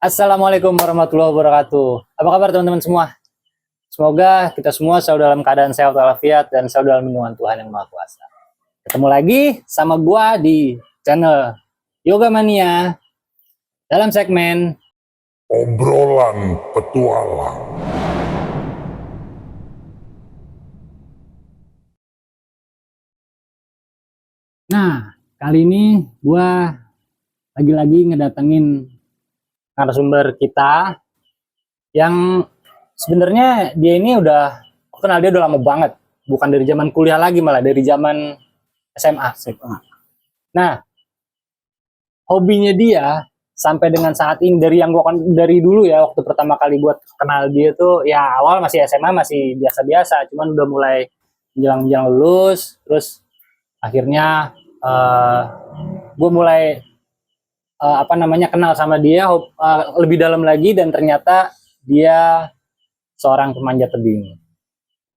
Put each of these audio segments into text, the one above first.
Assalamualaikum warahmatullahi wabarakatuh. Apa kabar teman-teman semua? Semoga kita semua selalu dalam keadaan sehat walafiat dan selalu dalam lindungan Tuhan yang Maha Kuasa. Ketemu lagi sama gua di channel Yoga Mania dalam segmen Obrolan petualang. Nah, kali ini gua lagi-lagi ngedatengin narasumber kita yang sebenarnya dia ini aku kenal dia udah lama banget, bukan dari zaman kuliah lagi, malah dari zaman SMA. Nah, hobinya dia sampai dengan saat ini, dari yang gua dari dulu ya, waktu pertama kali buat kenal dia tuh ya awal masih SMA, masih biasa-biasa, cuman udah mulai menjelang lulus, terus akhirnya gue mulai kenal sama dia lebih dalam lagi, dan ternyata dia seorang pemanjat tebing.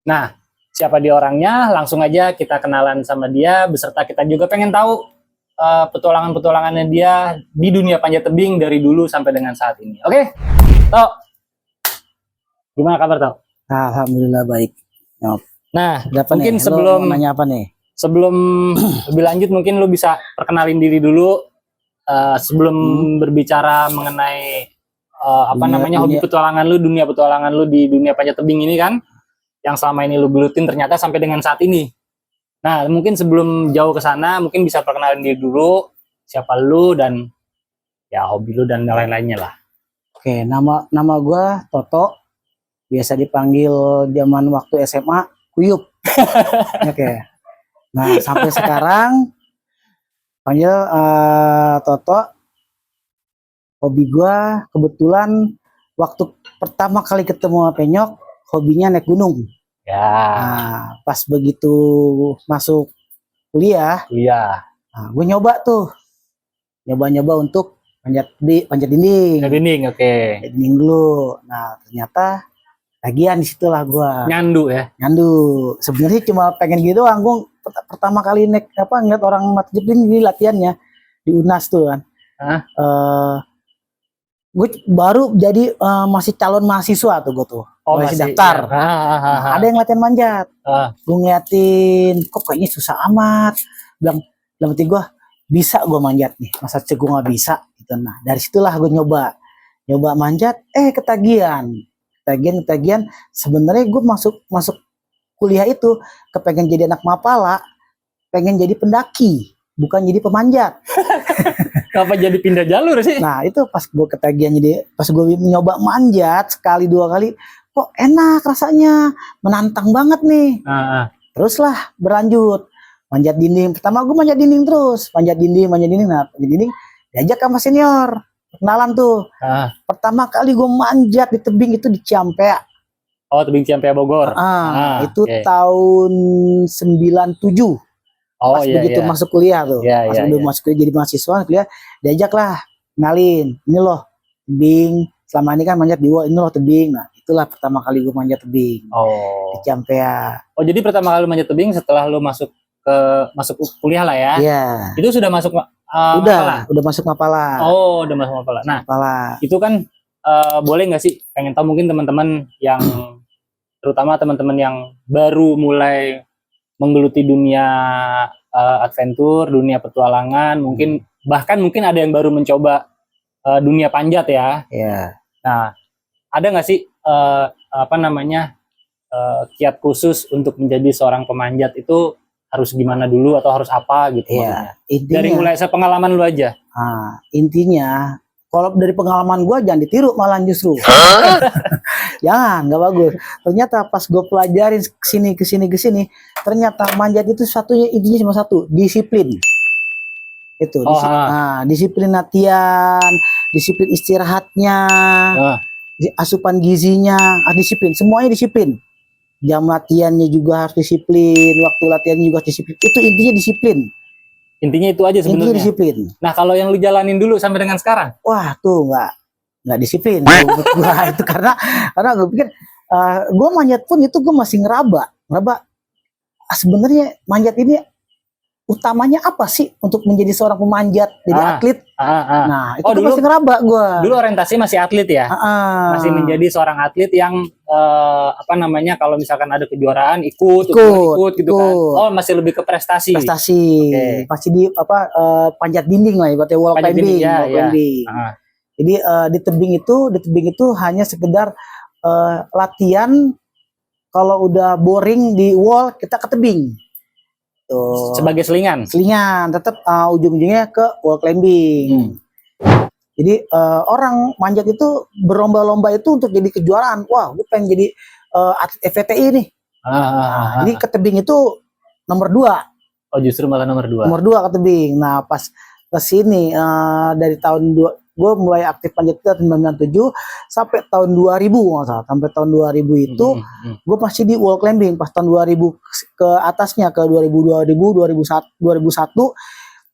Nah, siapa dia orangnya? Langsung aja kita kenalan sama dia, beserta kita juga pengen tahu petualangan-petualangannya dia di dunia panjat tebing dari dulu sampai dengan saat ini. Oke, Tok. Gimana kabar, Tok? Alhamdulillah baik. Nah, Berapa mungkin nih? sebelum Lo mau nanya apa nih? Sebelum lebih lanjut, mungkin lu bisa perkenalin diri dulu sebelum berbicara mengenai hobi petualangan lu, dunia petualangan lu di dunia panjat tebing ini kan, yang selama ini lu gelutin ternyata sampai dengan saat ini. Nah, mungkin sebelum jauh ke sana, mungkin bisa perkenalin diri dulu, siapa lu dan ya hobi lu dan lain-lainnya lah. Oke, nama gua Toto. Biasa dipanggil zaman waktu SMA Kuyup. Oke. Nah, sampai sekarang panggil Toto. Hobi gua kebetulan waktu pertama kali ketemu sama Penyok, hobinya naik gunung. Ya. Nah, pas begitu masuk kuliah, nah, gue nyoba untuk panjat dinding. Oke. Dinding dulu. Nah, ternyata lagian disitulah gua nyandu. Sebenarnya cuma pengen gitu doang. Gua pertama kali ngeliat orang panjat dinding di latihannya di UNAS tuh kan. Gue baru jadi masih calon mahasiswa tuh gue tuh. Masih daftar. Ya. Ada yang latihan manjat. Gue ngeliatin, kok kayaknya susah amat. Bilang berarti gue bisa gue manjat nih. Masa gue nggak bisa? Gitu. Nah, dari situlah gue nyoba manjat. Ketagihan. Sebenarnya gue masuk kuliah itu kepengen jadi anak mapala, pengen jadi pendaki, bukan jadi pemanjat. Kenapa jadi pindah jalur sih? Nah, itu pas gue ketagihan, jadi pas gue nyoba manjat sekali dua kali, kok enak rasanya, menantang banget nih. Teruslah berlanjut manjat dinding. Pertama gue manjat dinding terus, manjat dinding. Nah, manjat dinding diajak sama senior, kenalan tuh. Pertama kali gue manjat di tebing itu di Ciampea. Oh, tebing Ciampea Bogor. Itu tahun 97. Pas begitu masuk kuliah tuh. Masuk kuliah jadi mahasiswa kuliah, diajaklah kenalin. Ini loh tebing. Selama ini kan manjat di ini loh tebing. Nah, itulah pertama kali gue manjat tebing. Di Ciampea. Oh, jadi pertama kali manjat tebing setelah lu masuk kuliah lah ya? Iya. Itu sudah masuk udah masuk mapala. Oh, udah masuk mapala. Nah, itu kan boleh nggak sih, pengen tahu mungkin teman-teman yang terutama teman-teman yang baru mulai menggeluti dunia adventure, dunia petualangan, mungkin bahkan ada yang baru mencoba dunia panjat ya. Iya. Nah, ada nggak sih kiat khusus untuk menjadi seorang pemanjat itu harus gimana dulu atau harus apa gitu? Iya. Dari mulai pengalaman lu aja. Intinya kalau dari pengalaman gue jangan ditiru malah justru. Jangan, nggak bagus. Ternyata pas gue pelajarin kesini, ternyata manjat itu intinya cuma satu, disiplin. Itu disiplin latihan, disiplin istirahatnya, asupan gizinya, disiplin, semuanya disiplin. Jam latihannya juga harus disiplin, waktu latihannya juga harus disiplin. Itu intinya disiplin. Intinya itu aja sebenarnya. Intinya disiplin. Nah, kalau yang lu jalanin dulu sampai dengan sekarang, wah tuh nggak disiplin. Gua itu karena gue pikir gue manjat pun itu gue masih ngeraba. Sebenarnya manjat ini utamanya apa sih untuk menjadi seorang pemanjat, jadi atlet. Nah, itu Oh, tuh dulu- pasti ngeraba gue. Dulu orientasi masih atlet ya? Masih menjadi seorang atlet yang apa namanya, kalau misalkan ada kejuaraan ikut gitu kan. Oh, masih lebih ke prestasi. Prestasi. Oke. Masih di apa panjat dinding lah, ibaratnya wall Panjat climbing. dinding, ya, wall ya. climbing. Jadi di tebing itu hanya sekedar latihan. Kalau udah boring di wall, kita ke tebing. Tuh. Sebagai selingan. Selingan, tetap ujung-ujungnya ke wall climbing. Jadi orang manjat itu berlomba-lomba itu untuk jadi kejuaraan. Wah, gue pengen jadi atlet FVTI nih. Jadi ke tebing itu nomor 2. Oh, justru malah nomor 2. Nomor 2 ke tebing. Nah, pas ke sini dari tahun gue mulai aktif panjat itu tahun 97 sampai tahun 2000 nggak salah. Sampai tahun 2000 itu gue masih di wall climbing. Pas tahun 2000 ke atasnya ke 2000 2001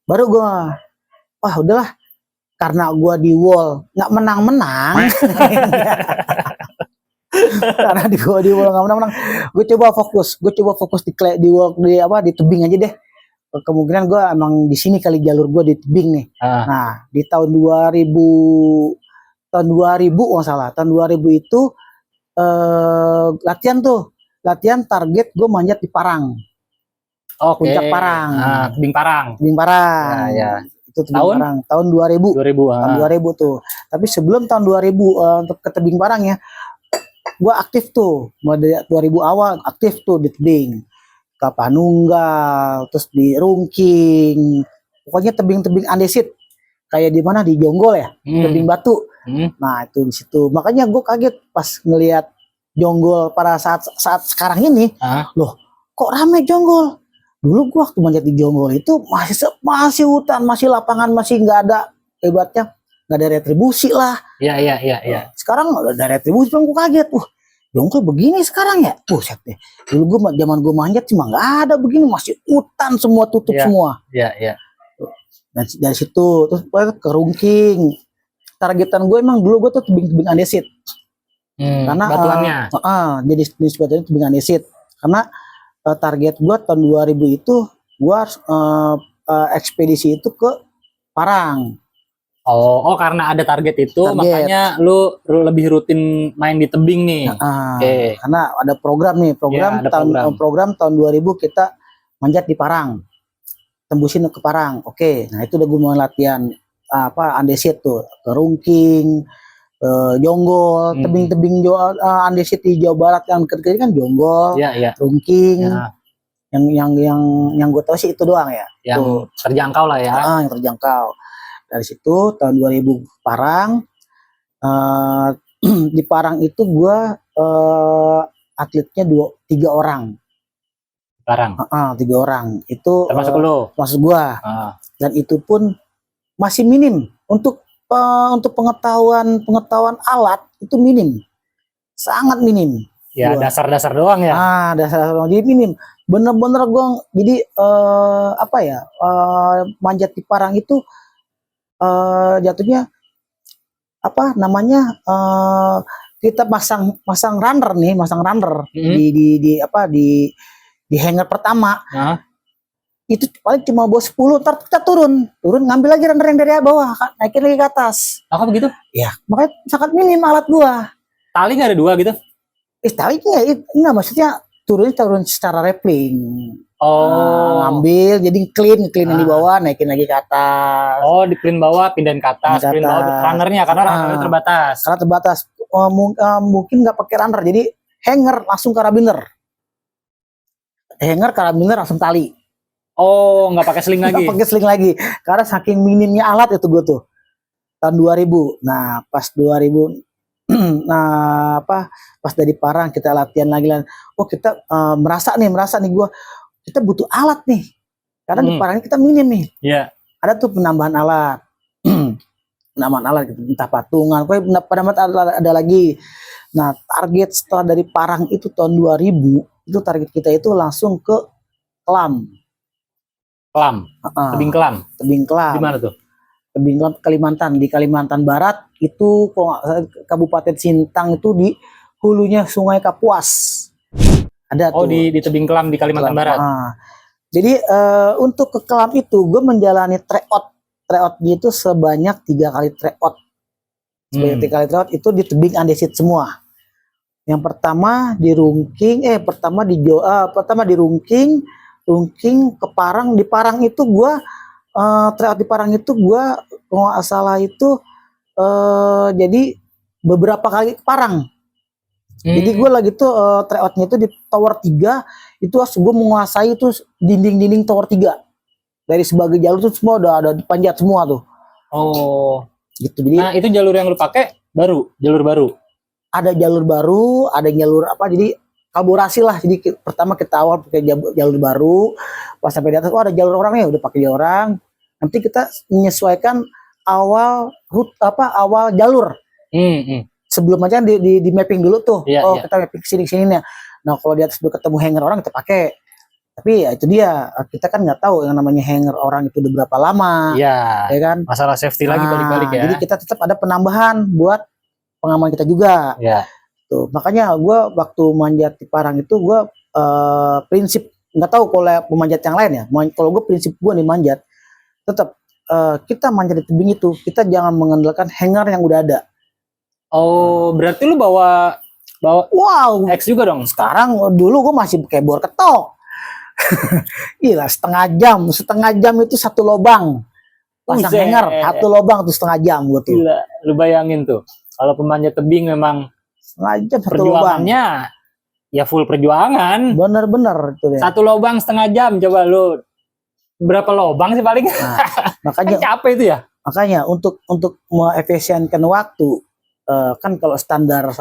baru gue wah udahlah, karena gue di wall nggak menang-menang. Karena di wall nggak menang-menang, gue coba fokus di wall, di tebing aja deh. Kemungkinan gue emang di sini kali jalur gue di tebing nih. Nah, di tahun 2000 nggak salah, tahun 2000 itu latihan target gue manjat di Parang. Puncak Parang. Tebing Parang. Tebing Parang. Ya. Itu tebing Parang tahun 2000. Tahun 2000 tuh. Tapi sebelum tahun 2000 untuk ke tebing Parang ya, gue aktif tuh. Mulai dari 2000 awal aktif tuh di tebing. Ke Panunggal, terus di Rungking, pokoknya tebing-tebing andesit, kayak di mana di Jonggol ya, tebing batu. Nah itu di situ, makanya gue kaget pas ngelihat Jonggol pada saat sekarang ini, loh kok rame Jonggol. Dulu gue waktu manjat di Jonggol itu masih hutan, masih lapangan, masih nggak ada hebatnya, nggak ada retribusi lah. Iya. Sekarang ada retribusi, gue kaget. Jonggol begini sekarang ya, buset deh. Dulu zaman gue manjat cuma nggak ada begini, masih hutan semua, tutup semua. Iya. Dan dari situ terus ke Rungking. Targetan gue emang dulu gue tuh tebing andesit. Karena batuannya. Jadi jenis batuannya tebing andesit. Karena target gue tahun 2000 itu gue ekspedisi itu ke Parang. Oh, karena ada target itu, makanya lu lebih rutin main di tebing nih. Karena ada program program tahun 2000 kita manjat di Parang, tembusin ke Parang. Nah itu udah gue mulai latihan andesit tuh, ke Rungking, Jonggol, tebing-tebing andesit di Jawa Barat yang kecil kan Jonggol, Rungking. Yang gue tahu sih itu doang ya. Yang terjangkau lah ya. Yang terjangkau. Dari situ tahun 2000 Parang, di Parang itu gue atletnya 3 orang. Parang. 3 orang itu termasuk lo. Masuk gue. Dan itu pun masih minim untuk pengetahuan alat itu minim, sangat minim. Ya dasar-dasar doang ya. Dasar doang, jadi minim. Bener-bener gue jadi manjat di Parang itu jatuhnya kita masang runner di hanger pertama. Itu paling cuma bawa 10, ntar kita turun ngambil lagi runner yang dari bawah, naikin lagi ke atas. Apa begitu? Ya makanya sangat minim alat gua. Tali nggak ada 2 gitu? Talinya enggak, maksudnya turun secara rappling. Ngambil jadi clean yang di bawah, naikin lagi ke atas. Di clean bawah, pindahin ke atas, clean bawah runnernya karena runnernya terbatas. Karena terbatas. Mungkin nggak pakai runner, jadi hanger langsung karabiner. Langsung tali. Nggak pakai sling lagi. Nggak pakai sling lagi, karena saking minimnya alat itu gue tuh. Tahun 2000. Nah, pas 2000 pas dari Parang kita latihan lagi. Kita merasa nih gue, kita butuh alat nih, karena di Parang kita minim nih. Ada tuh penambahan alat. Gitu, entah patungan, ada lagi. Nah, target setelah dari Parang itu tahun 2000 itu target kita itu langsung ke Kelam. Tebing Kelam. Di mana tuh? Tebing Kelam, Kalimantan, di Kalimantan Barat itu Kabupaten Sintang itu di hulunya Sungai Kapuas. Ada tuh. Di Tebing Kelam di Kalimantan Barat. Jadi untuk ke kelam itu gue menjalani tryout itu sebanyak 3 kali tryout. Sebanyak 3 kali tryout itu di tebing andesit semua. Yang pertama di Rungking, pertama di Rungking ke Parang. Di Parang itu gue tryout di Parang itu gue kalau nggak salah itu jadi beberapa kali ke Parang. Jadi gue lagi tuh tryoutnya itu di tower 3 itu gue menguasai itu dinding-dinding tower 3 dari sebagai jalur tuh semua udah ada dipanjat semua tuh. Oh, Gitu. Jadi nah itu jalur yang lu pakai jalur baru. ada jalur baru, ada jalur apa? Jadi kolaborasi lah. Jadi pertama kita awal pakai jalur baru, pas sampai di atas ada jalur orang nih, udah pakai jalur orang. Nanti kita menyesuaikan awal jalur. Sebelum aja di mapping dulu tuh. Kita mapping sini nih. Nah, kalau di atas udah ketemu hanger orang kita pakai. Tapi ya itu dia, kita kan nggak tahu yang namanya hanger orang itu udah berapa lama. Iya. Ya kan? Masalah safety lagi balik-balik ya. Jadi kita tetap ada penambahan buat pengaman kita juga. Iya. Tuh, makanya gue waktu manjat di Parang itu gue prinsip, nggak tahu kalau pemanjat yang lain ya. Kalau gue prinsip gue nih manjat, tetap kita manjat di tebing itu kita jangan mengandalkan hanger yang udah ada. Oh, berarti lu bawa Wow, X juga dong. sekarang dulu gue masih pakai bor ketok. Gila, setengah jam itu satu lobang pasang Buset. hanger, satu lobang tuh setengah jam gue tuh. Gila, lu bayangin tuh. Kalau pemanjat tebing memang Setengah jam satu lobang. perjuangannya ya full perjuangan. Bener-bener itu deh. Satu lobang setengah jam, coba lu. Berapa lobang sih paling? Nah, Kan makanya capek itu ya. makanya untuk mengefisienkan waktu kan kalau standar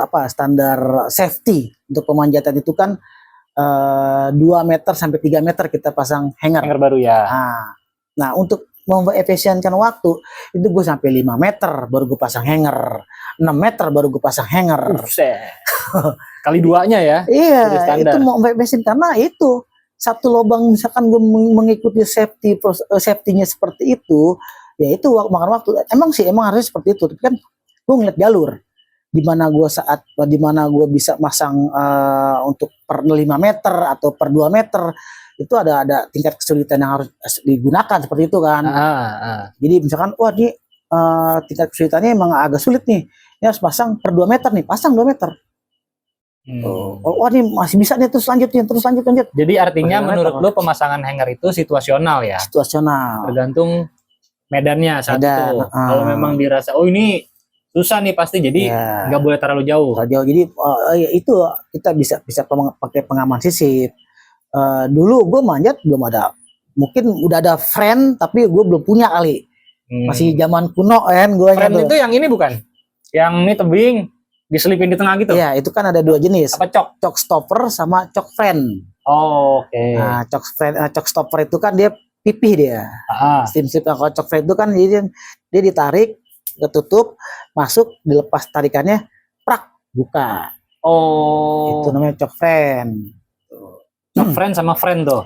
safety untuk pemanjatan itu kan 2 meter sampai 3 meter kita pasang hanger. Hanger baru ya. Nah, untuk mengefisienkan waktu itu gue sampai 5 meter baru gue pasang hanger, 6 meter baru gue pasang hanger. Buset. Kali duanya ya. Iya, Jadi standar. itu mau efisien karena itu satu lubang misalkan gue mengikuti safety-nya seperti itu, ya itu makan waktu. Emang harusnya seperti itu, tapi kan gue ngeliat jalur di mana gue bisa masang untuk per 5 meter atau per 2 meter itu ada tingkat kesulitan yang harus digunakan seperti itu kan. Jadi misalkan wah ini tingkat kesulitannya emang agak sulit nih, ini harus pasang per 2 meter nih, pasang 2 meter. Wah ini masih bisa nih, terus lanjut. Jadi artinya menurut lu pemasangan hanger itu situasional ya? Situasional. Tergantung medannya saat itu. Kalau memang dirasa oh ini susah nih pasti, jadi nggak boleh terlalu jauh. Jadi itu kita bisa pakai pengaman sisip. Dulu gue manjat belum ada, mungkin udah ada friend tapi gue belum punya kali. Masih zaman kuno kan gue. Friend itu yang ini bukan? Yang ini tebing diselipin di tengah gitu? Iya, itu kan ada 2 jenis. Apa cok? Cok stopper sama cok friend. Oh, oke. Nah, cok stopper itu kan dia pipih dia. Slip kalau cok friend itu kan dia ditarik, ketutup, masuk, dilepas tarikannya, prak, buka. Oh. Itu namanya cok friend. Cok friend sama friend tuh.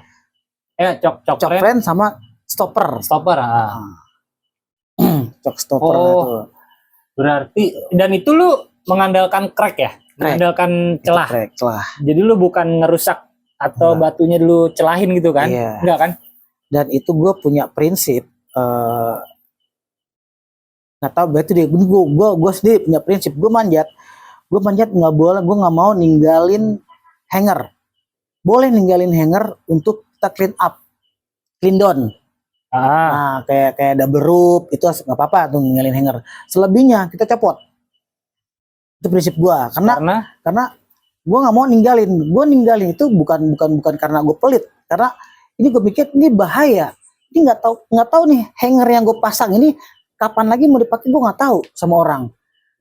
Cok friend sama stopper. Stopper. Cok stopper itu. Berarti dan itu lu mengandalkan crack ya? Mengandalkan celah. Jadi lu bukan ngerusak atau batunya dulu celahin gitu kan? Iya. Enggak kan? Dan itu gue punya prinsip nggak tahu berarti deh, gue sendiri punya prinsip, gue manjat nggak boleh, gue nggak mau ninggalin hanger. Boleh ninggalin hanger untuk kita clean down. Nah, kayak double rope itu nggak apa-apa tuh ninggalin hanger. Selebihnya kita copot. Itu prinsip gue, karena gue nggak mau ninggalin. Gue ninggalin itu bukan karena gue pelit, karena ini gue pikir ini bahaya. Ini nggak tahu nih hanger yang gue pasang ini kapan lagi mau dipakai, gue nggak tahu sama orang.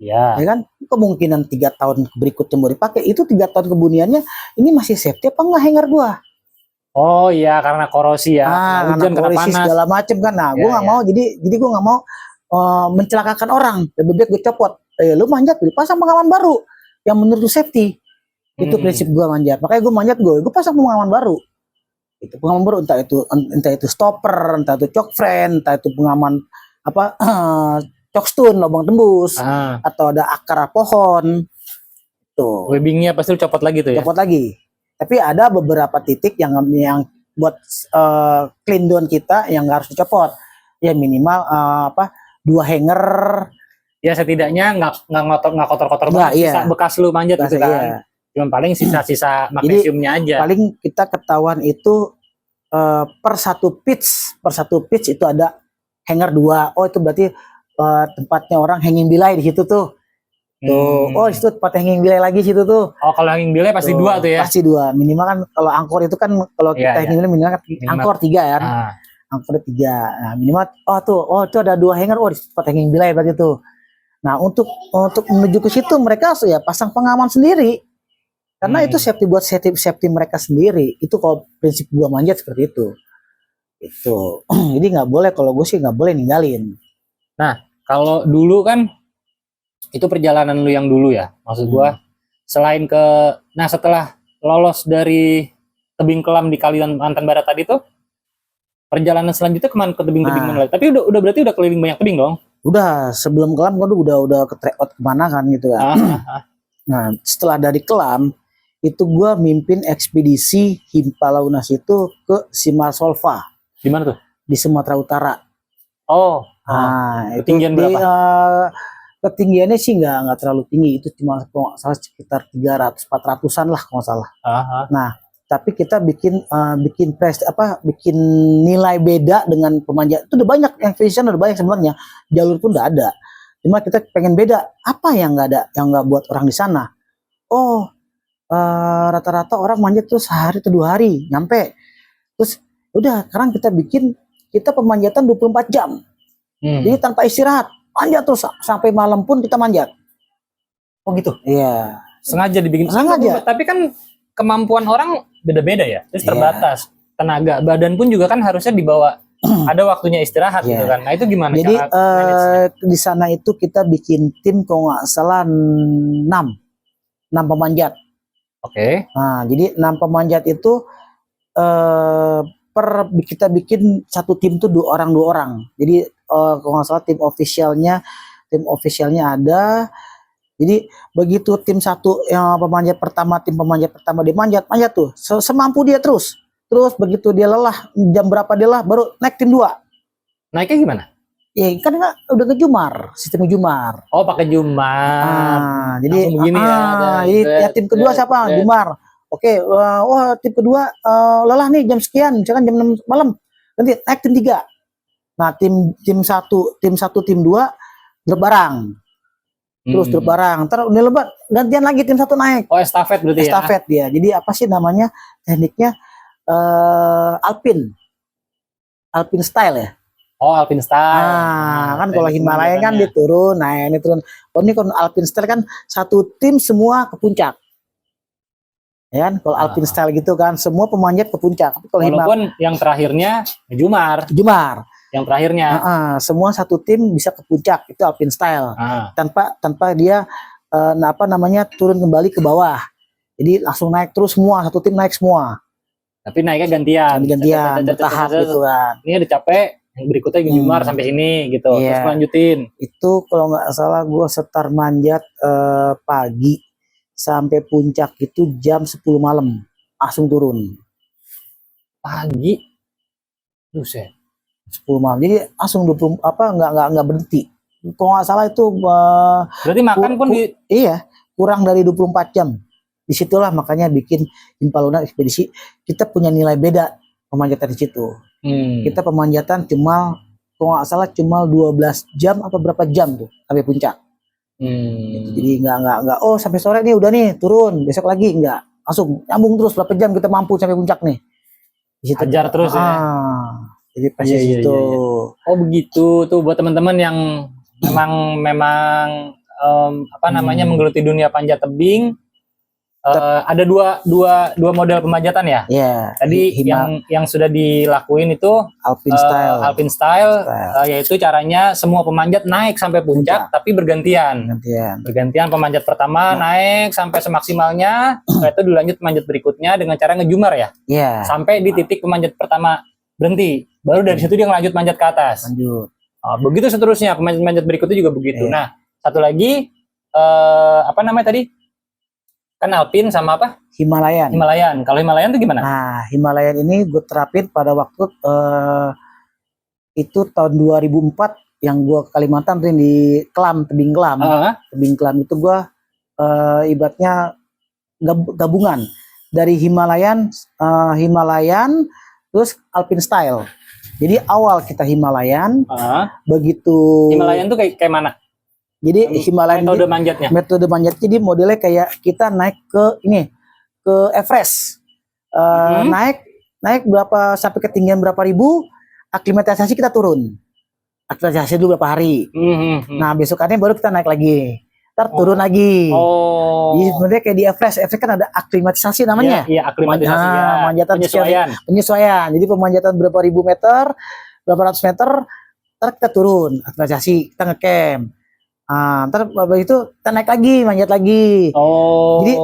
Ya kan, kemungkinan 3 tahun berikutnya mau dipakai, itu 3 tahun kemudiannya ini masih safety apa enggak hanger gua? Oh iya, karena korosi ya, hujan, karena korosi segala macem kan. Nah, gue nggak mau, jadi gue nggak mau mencelakakan orang. Lebih baik gue copot. Lu manjat, lu pasang pengaman baru yang menurut safety. Itu prinsip gue manjat. Makanya gue manjat, gue pasang pengaman baru. Itu pengaman baru, entah itu stopper, entah itu cok friend, entah itu pengaman apa cokstone, lubang tembus, atau ada akar pohon. Tuh. Webbingnya pasti lu copot lagi tuh ya? Copot lagi. Tapi ada beberapa titik yang buat clean down kita yang nggak harus dicopot. Ya minimal 2 hanger. Ya setidaknya nggak kotor-kotor Nggak, banget, iya. sisa bekas lu manjat gitu kan. Iya. Cuma paling sisa-sisa magnesiumnya aja. Paling kita ketahuan itu per satu pitch itu ada hanger 2. Oh itu berarti tempatnya orang hanging bilai di situ tuh. Tuh, oh itu tempat hanging bilai lagi situ tuh. Oh kalau hanging bilai pasti Tuh, 2 tuh ya. Pasti 2. Minimal kan kalau angkor itu kan kalau Iya, kita hanging bilai minimal kan Minimal. angkor 3 kan. Ah. Angkor 3. Nah, minimal itu ada 2 hanger. Oh di tempat hanging bilai berarti tuh. Nah, untuk menuju ke situ mereka ya pasang pengaman sendiri. Karena itu safety buat safety mereka sendiri. Itu kalau prinsip gua manjat seperti itu. Itu. Jadi nggak boleh, kalau gue sih nggak boleh ninggalin. Nah, kalau dulu kan itu perjalanan lu yang dulu ya. Maksud gua selain setelah lolos dari tebing kelam di Kalimantan Barat tadi tuh, perjalanan selanjutnya kemana, ke tebing-tebing mana lagi? Tapi udah berarti udah keliling banyak tebing dong. Udah, sebelum kelam gue udah ke tryout kemana kan gitu kan. Nah, setelah dari kelam itu gue mimpin ekspedisi Himpalaunas itu ke Simalsolva. Di mana tuh? Di Sumatera Utara. Oh, Nah, ketinggian itu berapa? Ketinggiannya sih nggak terlalu tinggi, itu cuma kalau nggak salah sekitar 300-400an lah kalau nggak salah. Nah, tapi kita bikin bikin nilai beda dengan pemanjat. Itu udah banyak yang vision, udah banyak sebenarnya. Jalur pun udah ada. Cuma kita pengen beda. Apa yang nggak ada, yang nggak buat orang di sana? Oh, rata-rata orang manjat tuh sehari atau 2 hari nyampe. Terus udah sekarang kita pemanjatan 24 jam. Jadi tanpa istirahat, manjat terus sampai malam pun kita manjat. Oh gitu. Iya. Sengaja dibikin. Sengaja. Tapi kan kemampuan orang beda-beda ya. Terus terbatas. Tenaga badan pun juga kan harusnya dibawa ada waktunya istirahat gitu kan. Nah, itu gimana Jadi cara di sana itu kita bikin tim kalau nggak salah 6 pemanjat. Oke. Nah, jadi 6 pemanjat itu kita bikin satu tim tuh 2 orang. Jadi kalau nggak salah tim officialnya ada. Jadi begitu tim satu yang tim pemanjat pertama dia manjat tuh semampu dia terus begitu dia lelah, jam berapa dia lelah baru naik tim 2. Naiknya gimana? Ya kan udah ngejumar, sistem ngejumar. Oh, pakai jumar. Jadi begini ya tim kedua siapa? Jumar. Oke, tim kedua lelah nih jam sekian, misalkan jam 6 malam. Nanti naik tim 3. Nah, tim 1, tim 2 drop barang. Terus drop barang. Ntar udah lebat, gantian lagi tim 1 naik. Oh, estafet berarti ya. Estafet dia. Jadi apa sih namanya? Tekniknya Alpine style ya. Oh, Alpine style. Kan kalau Himalaya kan dia turun, nah ini turun. Oh, ini kalau Alpine style kan satu tim semua ke puncak. Ya kan, kalau Alpine style gitu kan semua pemanjat ke puncak. Tapi kalau walaupun yang terakhirnya Jumar. Yang terakhirnya. Semua satu tim bisa ke puncak, itu Alpine style. Tanpa dia turun kembali ke bawah. Jadi langsung naik terus semua, satu tim naik semua. Tapi naiknya gantian, bertahap gitu kan. Ini udah capek, yang berikutnya Jumar sampai sini gitu. Terus lanjutin. Itu kalau nggak salah gue start manjat pagi sampai puncak itu jam 10 malam langsung turun. Pagi? Buset. 10 malam. Jadi langsung 20 nggak berhenti. Kalau nggak salah itu berarti makan pun kurang dari 24 jam. Disitulah makanya bikin Himpalaunas ekspedisi, kita punya nilai beda pemanjatan di situ. Kita pemanjatan kalau nggak salah cuma 12 jam apa berapa jam tuh sampai puncak. Jadi nggak sampai sore nih udah nih turun, besok lagi nggak, langsung nyambung terus berapa jam kita mampu sampai puncak nih. Di situ ajar terus ya. Jadi pas itu. Oh begitu tuh buat teman-teman yang memang menggeluti dunia panjat tebing. Ada dua model pemanjatan ya. Tadi yang sudah dilakuin itu Alpine style. Yaitu caranya semua pemanjat naik sampai puncak tapi bergantian. Bergantian pemanjat pertama naik sampai semaksimalnya, setelah itu dilanjut pemanjat berikutnya dengan cara ngejumar ya. Sampai di titik pemanjat pertama berhenti, baru dari situ dia lanjut manjat ke atas. Begitu seterusnya pemanjat berikutnya juga begitu. Nah, satu lagi tadi Kan Alpin sama apa? Himalayan. Himalayan. Kalau Himalayan tuh gimana? Nah, Himalayan ini gue terapin pada waktu itu tahun 2004 yang gue ke Kalimantan tuh di Kelam, Tebing Kelam. Tebing Kelam itu gue ibaratnya gabungan dari Himalayan, terus Alpine Style. Jadi awal kita Himalayan, begitu Himalayan tuh kayak mana? Jadi Himalayan metode manjatnya. Metode manjat jadi modelnya kayak kita naik ke Everest. Naik berapa sampai ketinggian berapa ribu, aklimatisasi kita turun. Aklimatisasi dulu berapa hari. Nah, besokannya baru kita naik lagi. Ntar turun lagi. Jadi sebenarnya kayak di Everest kan ada aklimatisasi namanya. Iya, aklimatisasi ya. Manjatan penyesuaian. Jadi pemanjatan berapa ribu meter, berapa ratus meter, ntar kita turun, aklimatisasi, kita ngecamp. Ntar itu kita naik lagi, manjat lagi. Jadi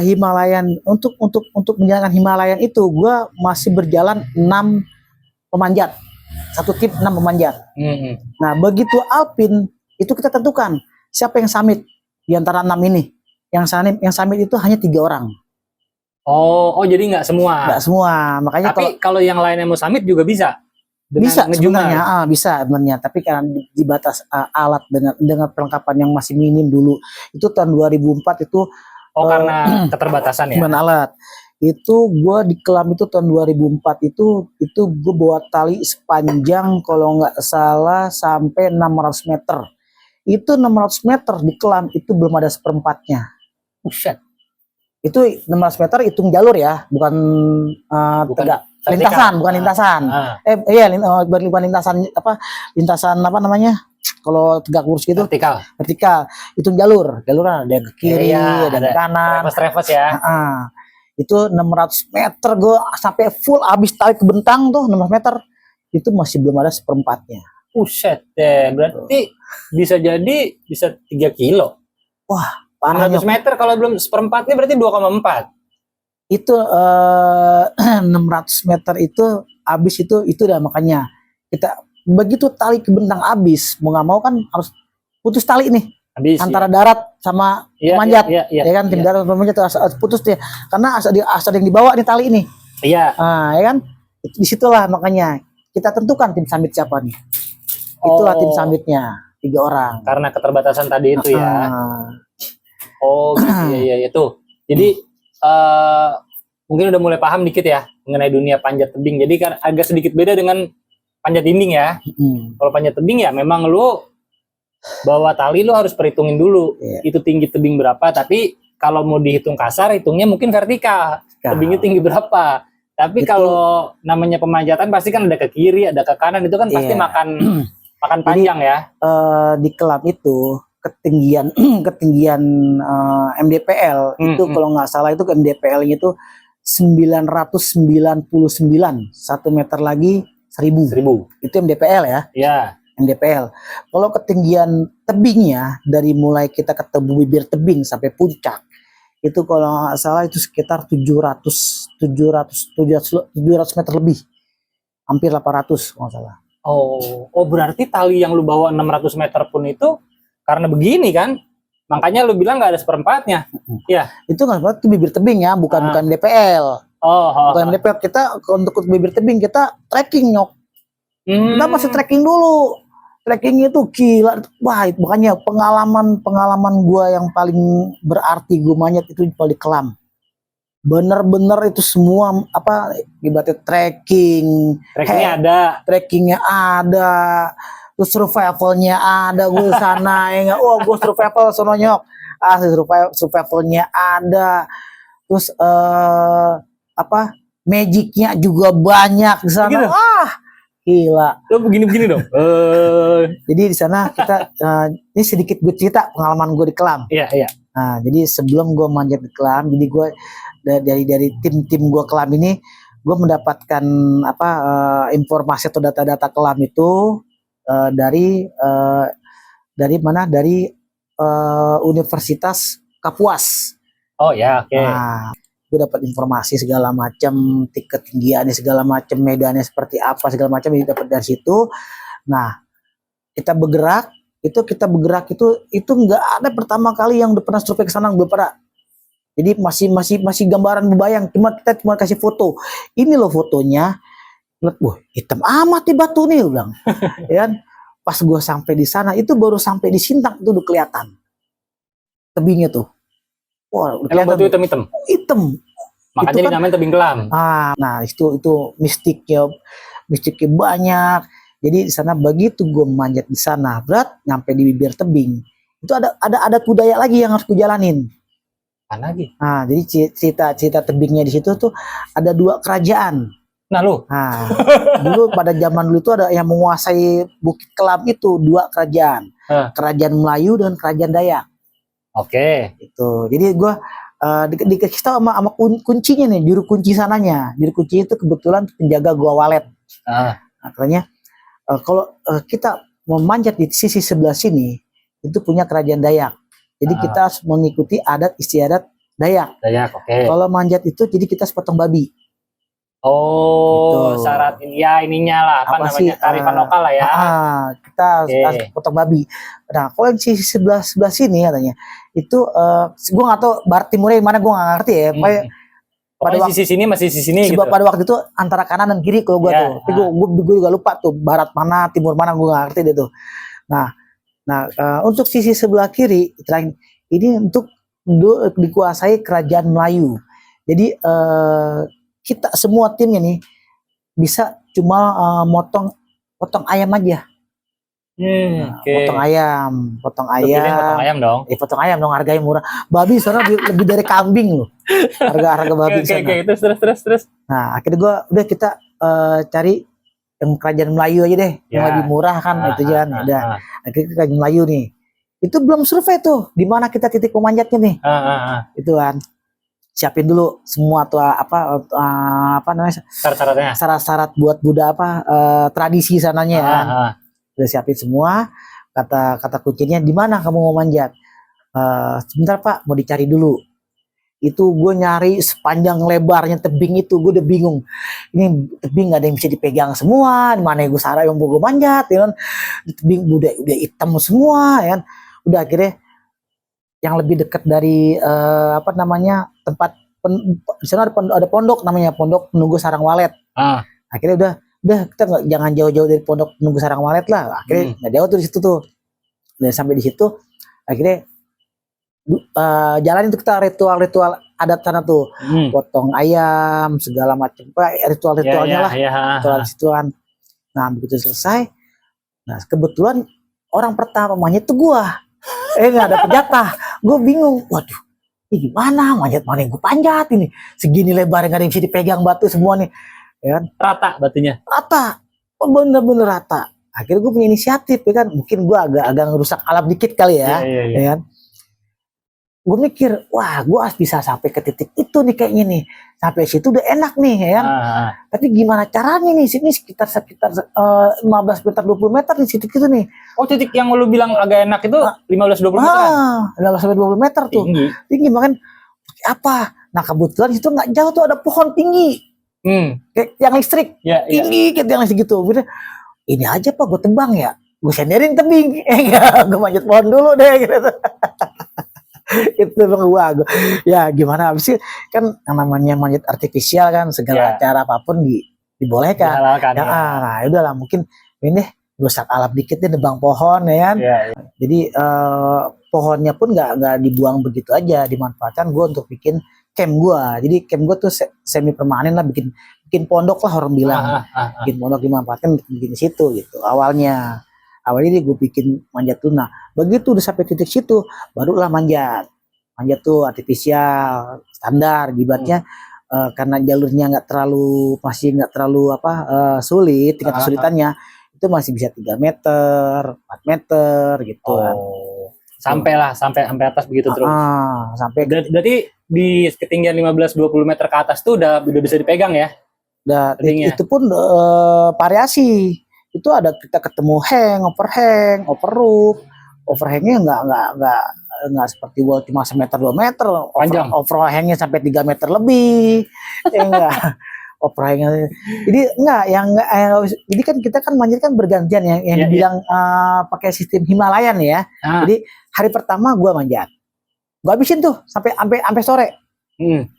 Himalayan untuk menjalankan Himalayan itu gue masih berjalan 6 pemanjat. Satu tim 6 pemanjat. Nah, begitu Alpin itu kita tentukan siapa yang summit di antara 6 ini. Yang summit itu hanya 3 orang. Jadi nggak semua. Nggak semua. Makanya tapi kalau yang lainnya mau summit juga bisa. Bisa sebenarnya, bisa sebenarnya, tapi karena dibatas alat dengan perlengkapan yang masih minim dulu. Itu tahun 2004 itu karena keterbatasan ya. Dengan alat. Itu gue di Kelam itu tahun 2004 itu gue bawa tali sepanjang kalau nggak salah sampai 600 meter. Itu 600 meter di Kelam itu belum ada seperempatnya. Buset. Itu 600 meter hitung jalur ya, bukan tegak. Lintasan, bukan lintasan. Bukan lintasan apa namanya? Kalau tegak lurus gitu. Vertikal. Itu jalur ada yang ke kiri, ada yang ke kanan. Traverse ya. Itu 600 meter gue sampai full habis tarik ke bentang tuh 600 meter. Itu masih belum ada seperempatnya. Buset deh, berarti bisa 3 kilo. Wah, parah. 100 meter kalau belum seperempatnya berarti 2,4. Itu 600 meter itu habis itu udah, makanya kita begitu tali ke bentang habis mau nggak mau kan harus putus tali nih habis, antara darat sama pemanjat ya kan, tim darat sama pemanjat harus putus dia karena asal yang dibawa nih tali ini ya kan, disitulah makanya kita tentukan tim summit siapa nih. Itulah tim summitnya 3 orang karena keterbatasan tadi itu ya. Iya tuh. Jadi mungkin udah mulai paham dikit ya mengenai dunia panjat tebing. Jadi kan agak sedikit beda dengan panjat dinding ya. Kalau panjat tebing ya memang lu bawa tali lu harus perhitungin dulu itu tinggi tebing berapa. Tapi kalau mau dihitung kasar hitungnya mungkin vertikal. Tebingnya tinggi berapa. Tapi kalau namanya pemanjatan pasti kan ada ke kiri, ada ke kanan, itu kan pasti makan panjang. Jadi, ya. Di Kelam itu ketinggian MDPL itu kalau nggak salah itu MDPL-nya itu 999, 1 meter lagi 1000. Itu MDPL ya. Iya. MDPL. Kalau ketinggian tebingnya dari mulai kita ketemu bibir tebing sampai puncak itu kalau nggak salah itu sekitar 700 meter lebih, hampir 800 kalau nggak salah. Berarti tali yang lu bawa 600 meter pun itu karena begini kan, makanya lu bilang nggak ada seperempatnya. Ya, itu nggak seperti bibir tebing ya, bukan DPL. Bukan DPL. Kita untuk bibir tebing kita trekking nyok. Kita masih trekking dulu. Trekkingnya itu gila, wah makanya pengalaman gua yang paling berarti gua manjat itu di Kelam. Bener-bener itu semua ibaratnya trekkingnya ada. Terus survivalnya ada, gue sana ya, gue survival sono nyok, survivalnya ada, terus magicnya juga banyak di sana, gitu? Gila. Lo begini dong. Jadi di sana kita ini sedikit gue cerita pengalaman gue di Kelam. Iya. Nah, jadi sebelum gue manjat di Kelam, jadi gue dari tim gue Kelam ini, gue mendapatkan informasi atau data-data Kelam itu dari Universitas Kapuas. Oke. Nah, gue dapat informasi segala macam, ketinggiannya segala macam, medannya seperti apa segala macam, ini dapat dari situ. Nah, kita bergerak itu nggak ada pertama kali yang udah pernah survei ke sana, belum pernah. Jadi masih gambaran bebayang. Kita cuma kasih foto. Ini loh fotonya. Lihat, wah hitam amat nih batu nih, bilang. Ya kan? Pas gue sampai di sana, itu baru sampai di Sintang itu udah kelihatan tebingnya tuh. Wah, udah Emang batu kelihatan hitam-hitam. hitam. Makanya Itu kan- dinamain tebing kelam. Nah itu mistiknya banyak. Jadi di sana begitu gue manjat di sana, berat nyampe di bibir tebing. Itu ada budaya lagi yang harus gue jalanin. Apa lagi? Nah, jadi cerita tebingnya di situ tuh ada 2 kerajaan. Nah lu, Nah, dulu pada zaman dulu tuh ada yang menguasai Bukit Kelam itu 2 kerajaan. Kerajaan Melayu dan kerajaan Dayak. oke. Itu. Jadi gue dikasih tahu sama kuncinya nih, juru kunci sananya. Juru kunci itu kebetulan penjaga Gua Walet. Makanya kalau kita memanjat di sisi sebelah sini itu punya kerajaan Dayak. Jadi kita harus mengikuti adat istiadat Dayak. Dayak, oke. Kalau manjat itu jadi kita sepotong babi. Oh, Gitu. syarat ya ininya lah, apa namanya, kearifan lokal lah ya. Kita harus potong babi. Nah, kalau yang sisi sebelah sini katanya itu gue nggak tahu barat timurnya yang mana, gue nggak ngerti ya. Pada sisi sini masih sisi sini gitu. Pada waktu itu antara kanan dan kiri kalau gue tuh. Tapi gue juga lupa tuh barat mana, timur mana, gue nggak ngerti deh tuh. Nah, untuk sisi sebelah kiri ini untuk dikuasai kerajaan Melayu. Jadi kita semua timnya nih bisa cuma potong ayam aja. Potong ayam. Potong ayam dong. Potong ayam dong, harganya murah. Babi sana lebih dari kambing loh. Harga babi sana. Oke, terus. Nah, akhirnya kita cari yang kerajaan Melayu aja deh, yang lebih murah kan itu kan. Akhirnya kerajaan Melayu nih. Itu belum survei tuh, di mana kita titik pemanjatnya nih. Itu kan. Siapin dulu semua tuh apa namanya? Syarat-syarat buat tradisi sananya kan. Udah siapin semua. Kata kuncinya, di mana kamu mau manjat? Sebentar Pak, mau dicari dulu. Itu gue nyari sepanjang lebarnya tebing itu, gue udah bingung. Ini tebing gak ada yang bisa dipegang semua. Di mana gue sarah yang mau gue manjat, ya kan? Di tebing udah hitam semua, ya kan? Udah akhirnya yang lebih dekat dari tempat di sana ada pondok namanya Pondok Penunggu Sarang Walet. Akhirnya udah kita jangan jauh-jauh dari Pondok Penunggu Sarang Walet lah. Akhirnya nggak jauh tuh di situ tuh. Dan sampai di situ akhirnya jalanin tuh kita ritual adat sana tuh. Potong ayam segala macam, ritual-ritualnya lah. Ritual situan. Nah, begitu selesai. Nah, kebetulan orang pertama manjat tuh gua. Nggak ada penjatah. Gue bingung. Waduh, ini gimana? Manjat mana yang gue panjat ini? Segini lebar, nggak ada yang bisa dipegang batu semua nih. Ya kan? Rata batunya. Rata. Bener-bener rata. Akhirnya gue punya inisiatif, ya kan? Mungkin gue agak ngerusak alam dikit kali ya. Ya kan? Gue mikir, wah gue harus bisa sampai ke titik itu nih kayaknya nih. Sampai situ udah enak nih, ya kan? Tapi gimana caranya nih? Sini sekitar 15 meter 20 meter di titik itu nih. Oh, titik yang lu bilang agak enak itu 15-20 meter. 15-20 meter tuh. Tinggi makanya apa? Nah, kebetulan itu nggak jauh tuh ada pohon tinggi. Kayak yang listrik. Tinggi kayak yang listrik gitu. Ini aja Pak, gue tebang ya. Gue senderin tebing. Gue manjat pohon dulu deh gitu. Itu bang gue ya gimana sih kan yang namanya manjat artifisial kan segala cara apapun dibolehkan. Nah udahlah mungkin ini rusak alam dikit deh, nebang pohon ya kan. Jadi pohonnya pun nggak dibuang begitu aja, dimanfaatkan gue untuk bikin camp gue. Jadi camp gue tuh semi permanen lah, bikin pondok lah orang bilang. Bikin pondok dimanfaatkan untuk bikin situ gitu awalnya gue bikin manjat tuna. Begitu udah sampai titik situ barulah manjat tuh artifisial standar ibaratnya. Karena jalurnya masih nggak terlalu sulit, tingkat kesulitannya itu masih bisa 3 meter 4 meter gitu kan. Sampai atas begitu terus. Sampai berarti di ketinggian 15-20 meter ke atas tuh udah bisa dipegang ya. Itu pun variasi. Itu ada kita ketemu overhang, overroof. Overhangnya nggak seperti wall cuma 1 meter 2 meter. Panjang. Overhangnya sampai 3 meter lebih. Enggak. Overhangnya. Jadi jadi kan kita kan manjat kan bergantian yang dibilang pakai sistem Himalayan ya. Jadi hari pertama gue manjat. Gue habisin tuh sampai sore.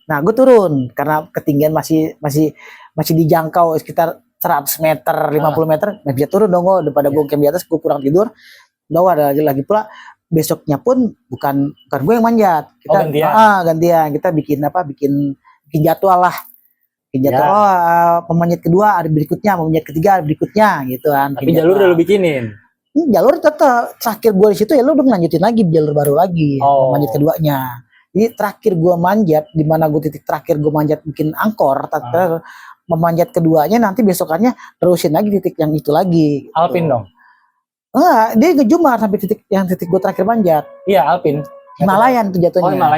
Nah, gue turun karena ketinggian masih dijangkau sekitar 100 meter, 50 meter, nah bisa turun dong gue daripada gue camp di atas, gue kurang tidur. Bawah ada lagi pula besoknya pun bukan gue yang manjat. Kita gantian. Kita bikin jadwal lah. Bikin jadwal pemanjat kedua ada berikutnya, pemanjat ketiga ada berikutnya gitu kan. Tapi jalur udah lu bikinin. Jalur tetap terakhir gue di situ ya lu udah lanjutin lagi jalur baru lagi pemanjat keduanya. Jadi terakhir gue manjat di mana gue titik terakhir gue manjat bikin angkor, memanjat keduanya nanti besokannya terusin lagi titik yang itu lagi. Gitu. Alpin dong. Enggak, dia ngejumar sampai titik gue terakhir manjat. Iya, Alpin. Himalayan tuh jatuhnya.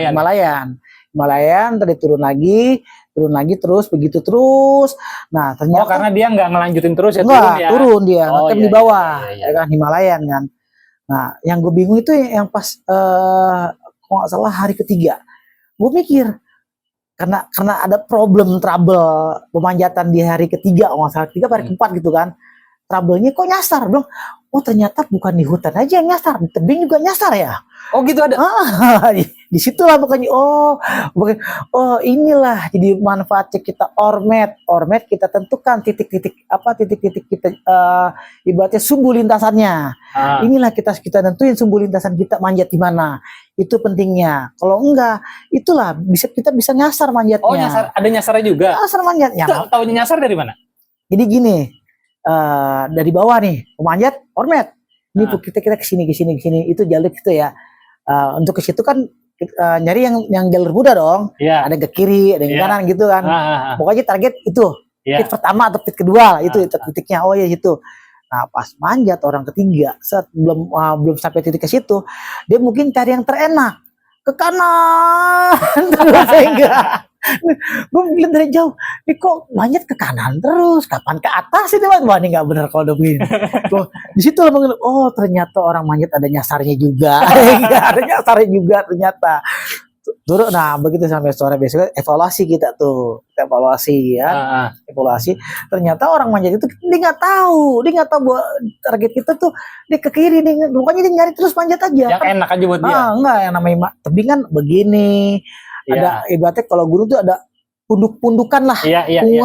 Himalayan tadi turun lagi terus begitu terus. Nah, ternyata karena dia nggak ngelanjutin terus ya, turun dia. Ngetem di bawah. Ya kan Himalayan kan. Nah, yang gue bingung itu yang pas kalau nggak salah hari ketiga. Gue mikir karena ada trouble pemanjatan di hari ketiga, kalau nggak salah ketiga hari keempat gitu kan. Trouble-nya kok nyasar, bilang, oh ternyata bukan di hutan aja yang nyasar, di tebing juga nyasar ya. Oh gitu ada. Di situlah makanya inilah jadi manfaatnya kita ormet kita tentukan titik-titik kita ibaratnya sumbu lintasannya. Inilah kita tentuin sumbu lintasan kita manjat di mana. Itu pentingnya. Kalau enggak, itulah kita bisa nyasar manjatnya. Oh, ada nyasarnya juga. Nyasar manjatnya. Tahu nyasar dari mana? Jadi gini, dari bawah nih pemanjat ormet. Ini kita kesini itu jalur itu ya. Untuk ke situ kan nyari yang jalur muda dong. Ada ke kiri, ada yang kanan gitu kan. Pokoknya target itu. Titik pertama atau titik kedua itu titiknya. Oh ya itu. Nah, pas manjat orang ketiga, belum sampai titik ke situ, dia mungkin cari yang terenak. Ke kanan. Terus enggak. Gue ngeliat dari jauh, ini kok manjat ke kanan terus, kapan ke atas ini? Wah, ini nggak benar kalau begini. Di situ lah mengenal, oh ternyata orang manjat ada nyasarnya juga, ada nyasarnya juga ternyata. Turun, nah begitu sampai sore besok evaluasi kita evaluasi. Ternyata orang manjat itu dia nggak tahu bahwa target kita tuh dia ke kiri, pokoknya dia nyari terus manjat aja. Yang enak aja buat dia. Enggak, yang namanya tebing kan begini. Ada ibaratnya kalau gunung tuh ada pundukan lah,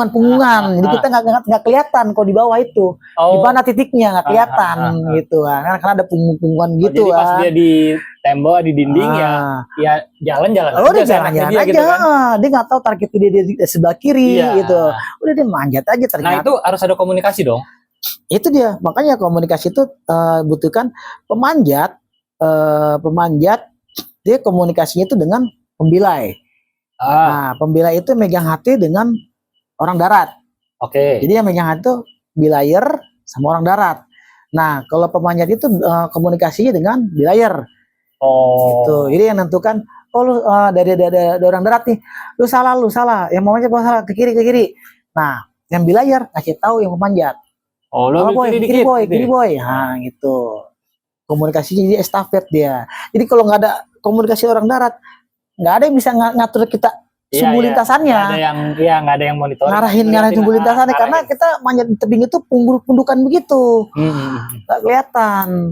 punggungan. Jadi kita nggak kelihatan kalau di bawah itu, di mana titiknya nggak kelihatan gitu kan, karena ada punggungan gitu. Jadi pas dia di tembok di dinding ya jalan-jalan. Dia jalan-jalan aja, gitu kan? Dia nggak tahu target dia di sebelah kiri gitu. Udah dia manjat aja ternyata. Nah itu harus ada komunikasi dong. Itu dia, makanya komunikasi itu butuhkan pemanjat dia komunikasinya itu dengan pembilai. Nah, pembilai itu megang hati dengan orang darat. Jadi yang megang hati itu bilayer sama orang darat. Nah, kalau pemanjat itu komunikasinya dengan bilayer. Gitu. Jadi yang nentukan, lu dari orang darat nih, lu salah. Yang mau manjat salah ke kiri. Nah, yang bilayer kasih tahu yang pemanjat. Kiri boy. Nah, gitu. Komunikasinya jadi estafet dia. Jadi kalau nggak ada komunikasi orang darat, nggak ada yang bisa ngatur kita sumbu lintasannya. Nggak ada yang monitor. Ngarahin sumbu lintasannya karena kita manjat di tebing itu pundukan begitu, nggak kelihatan.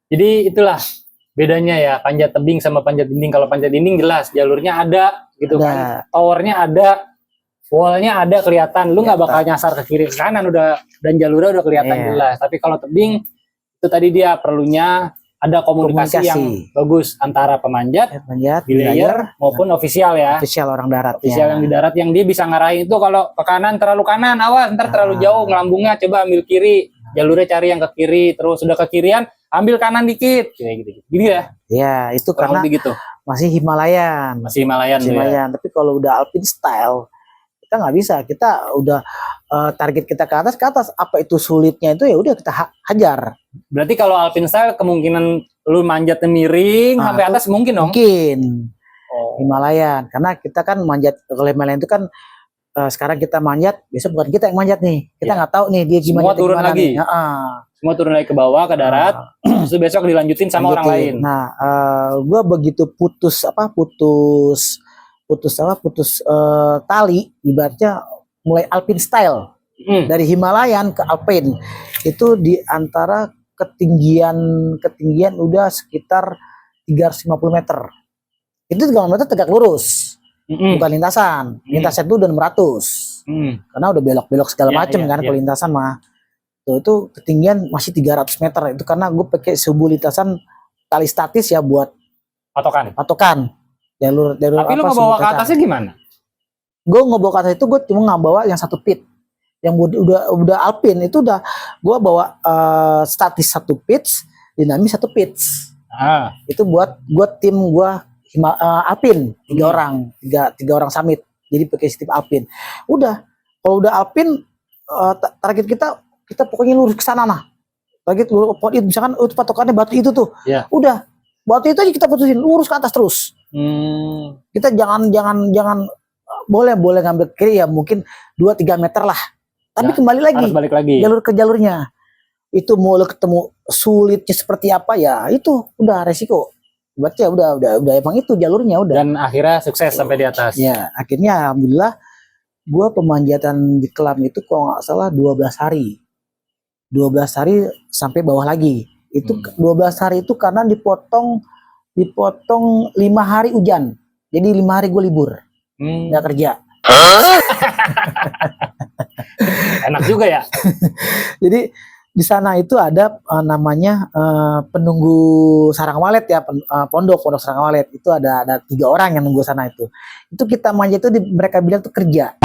Jadi itulah bedanya ya panjat tebing sama panjat dinding. Kalau panjat dinding jelas jalurnya ada, gitu kan. Towernya ada, wallnya ada kelihatan. Lu nggak bakal nyasar ke kiri ke kanan dan jalurnya udah kelihatan jelas. Tapi kalau tebing itu tadi dia perlunya ada komunikasi yang bagus antara pemanjat, bilayer maupun ofisial ya. Ofisial orang darat. Ofisial yang di darat yang dia bisa ngarahin itu kalau ke kanan terlalu kanan, awas ntar terlalu jauh ngelambungnya, coba ambil kiri. Jalurnya cari yang ke kiri, terus sudah ke kirian ambil kanan dikit, kayak gitu. Gitu ya. Ya, itu karena masih Himalayan. Ya. Tapi kalau udah Alpine style kita nggak bisa, kita udah target kita ke atas, apa itu sulitnya itu ya udah kita hajar. Berarti kalau Alpine style kemungkinan lu manjatnya miring sampai atas mungkin dong? Mungkin. Himalayan, karena kita kan manjat kalau Himalayan itu kan sekarang kita manjat, besok bukan kita yang manjat nih, kita nggak tahu nih dia gimana. Semua turun lagi. Semua turun lagi ke bawah ke darat, terus besok dilanjutin sama orang lain. Nah, gua begitu putus tali, ibaratnya mulai Alpine style dari Himalayan ke Alpine itu di antara ketinggian udah sekitar 350 meter. Itu 350 meter tegak lurus. Mm-mm. bukan lintasan. Lintasan itu udah 600. Mm. Karena udah belok-belok segala Ya, macem ya, kan ya. kalau lintasan mah. Tuh, itu ketinggian masih 300 meter. Itu karena gue pakai sebuah lintasan tali statis ya buat Patokan. patokan. Jalur Tapi lu apa, ngebawa sumber ke kacang. atasnya gimana? Gue ngebawa ke atas itu gue cuma nggak bawa yang 1 pit. Yang udah alpin itu udah gue bawa statis 1 pitch, dinamis 1 pitch. Ah. Itu buat tim gue alpin 3 orang, tiga orang summit. Jadi pakai sistem alpin. Udah, kalau udah alpin target kita pokoknya lurus ke sana nah. Target lurus itu misalkan itu patokannya batu itu tuh. Yeah. Udah, batu itu aja kita putusin lurus ke atas terus. Kita jangan boleh ngambil kiri ya mungkin 2-3 meter lah. Tapi Ya, kembali lagi. Harus balik lagi. Jalur ke jalurnya. Itu mau lo ketemu sulitnya seperti apa ya, itu udah resiko. Berarti ya udah emang itu jalurnya udah. Dan akhirnya sukses sampai di atas. Ya, akhirnya alhamdulillah gua pemanjatan di Kelam itu kalau nggak salah 12 hari. 12 hari sampai bawah lagi. Itu 12 hari itu karena dipotong 5 hari hujan. Jadi 5 hari gue libur. Nggak kerja. Enak juga ya. Jadi di sana itu ada namanya penunggu sarang walet ya, pondok sarang walet itu ada 3 orang yang nunggu sana itu kita manja itu mereka bilang tuh kerja.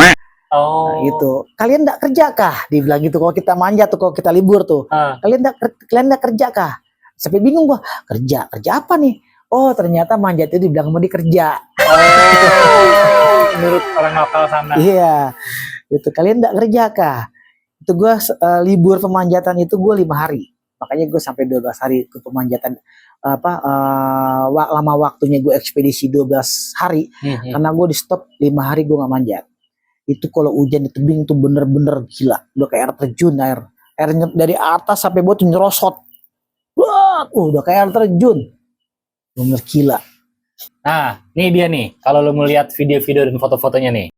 Oh. Nah, gitu. Kalian enggak kerja kah? Dibilang gitu kalau kita manja tuh, kalau kita libur tuh. Kalian enggak kerja kah? Sampai bingung gua, kerja apa nih? Oh, ternyata manja itu dibilang mau dikerja. Menurut orang lokal sana. Iya. Itu kalian enggak kerja kah? Itu gua libur pemanjatan itu gua 5 hari. Makanya gue sampai 12 hari ke pemanjatan lama waktunya gue ekspedisi 12 hari karena gue di stop 5 hari gue nggak manjat. Itu kalau hujan di tebing tuh bener-bener gila, udah kayak air terjun, airnya dari atas sampai bawah tuh nyerosot. Wah, udah kayak air terjun, bener gila. Nah, ini dia nih, kalau lo mau lihat video-video dan foto-fotonya nih.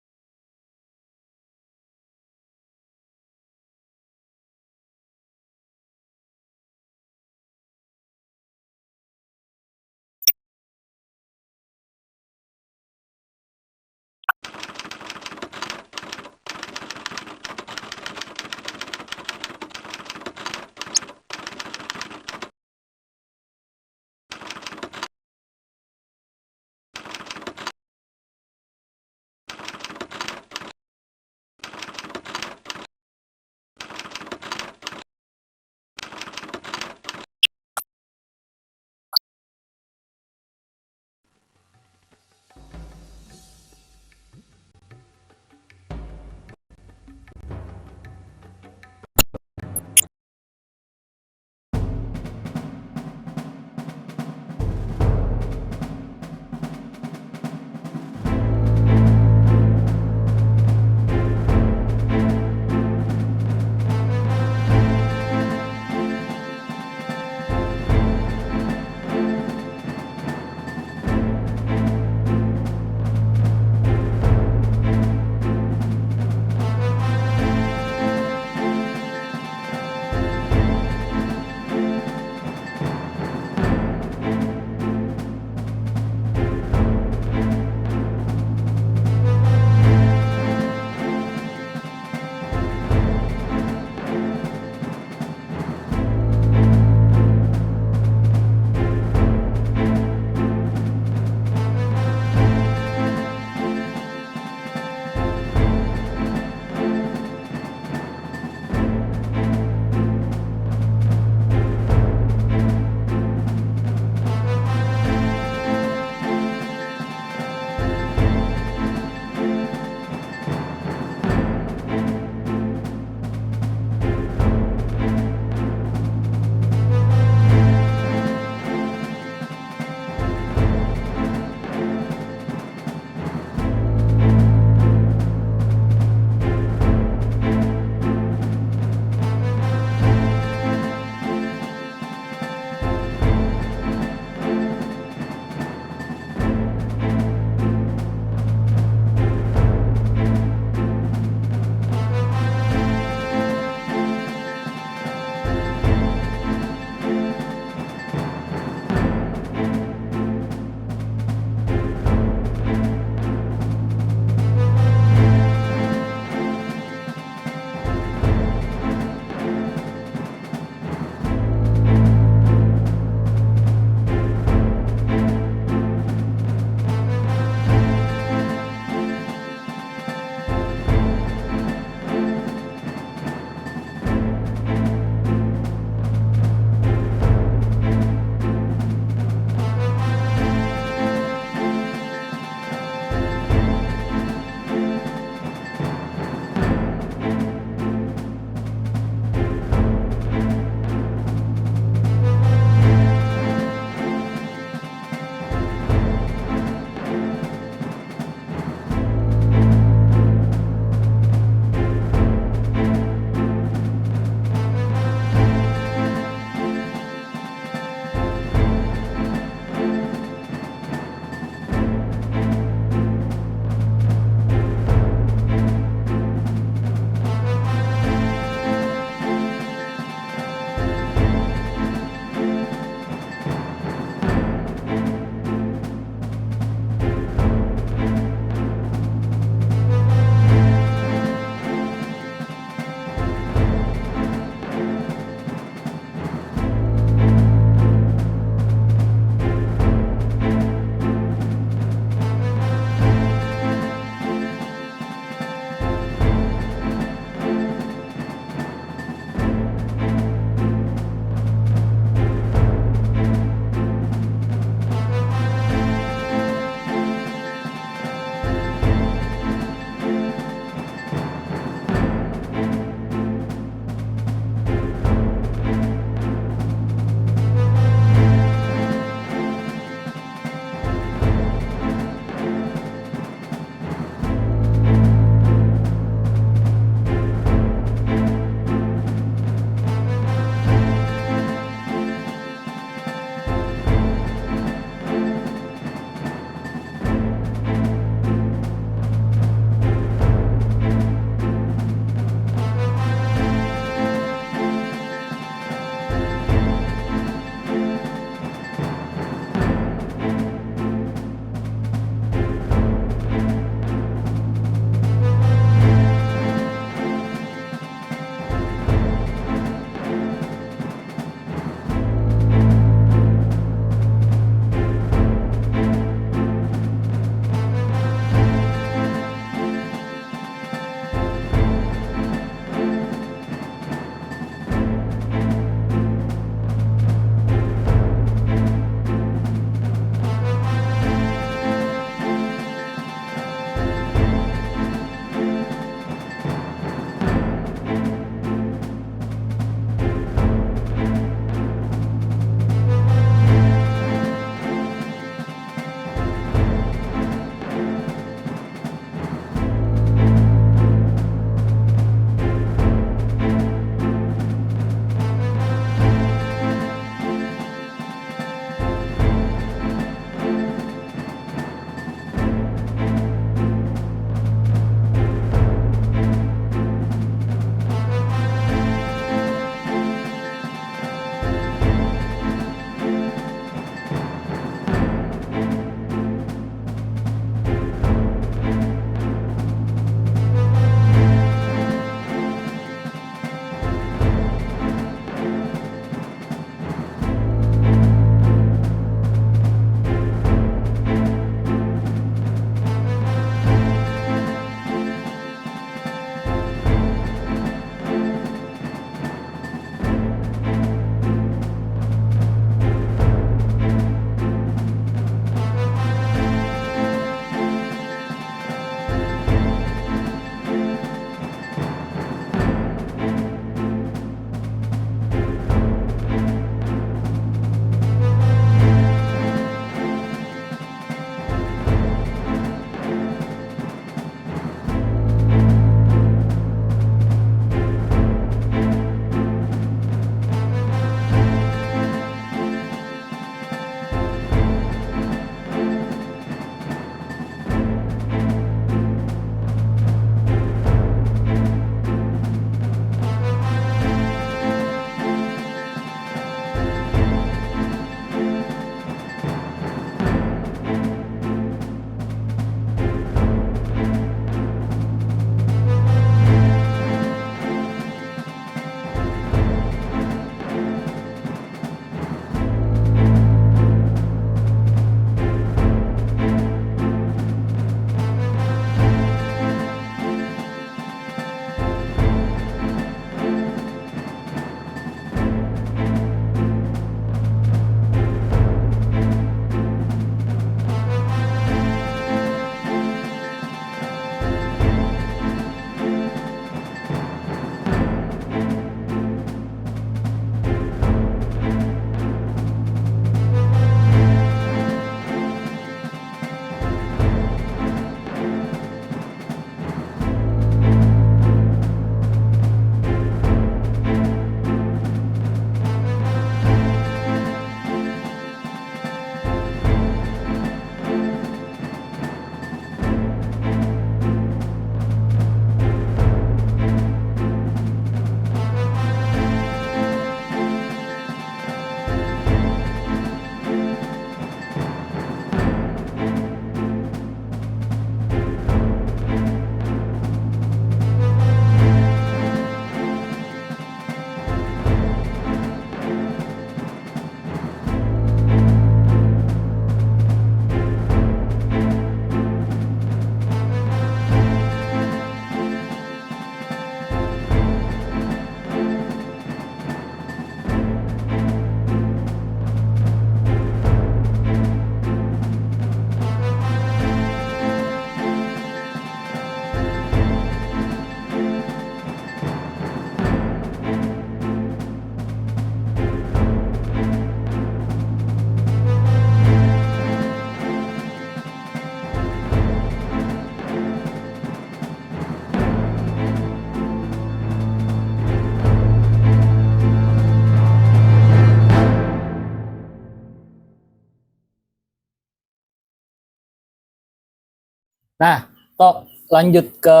Nah, Tok, lanjut ke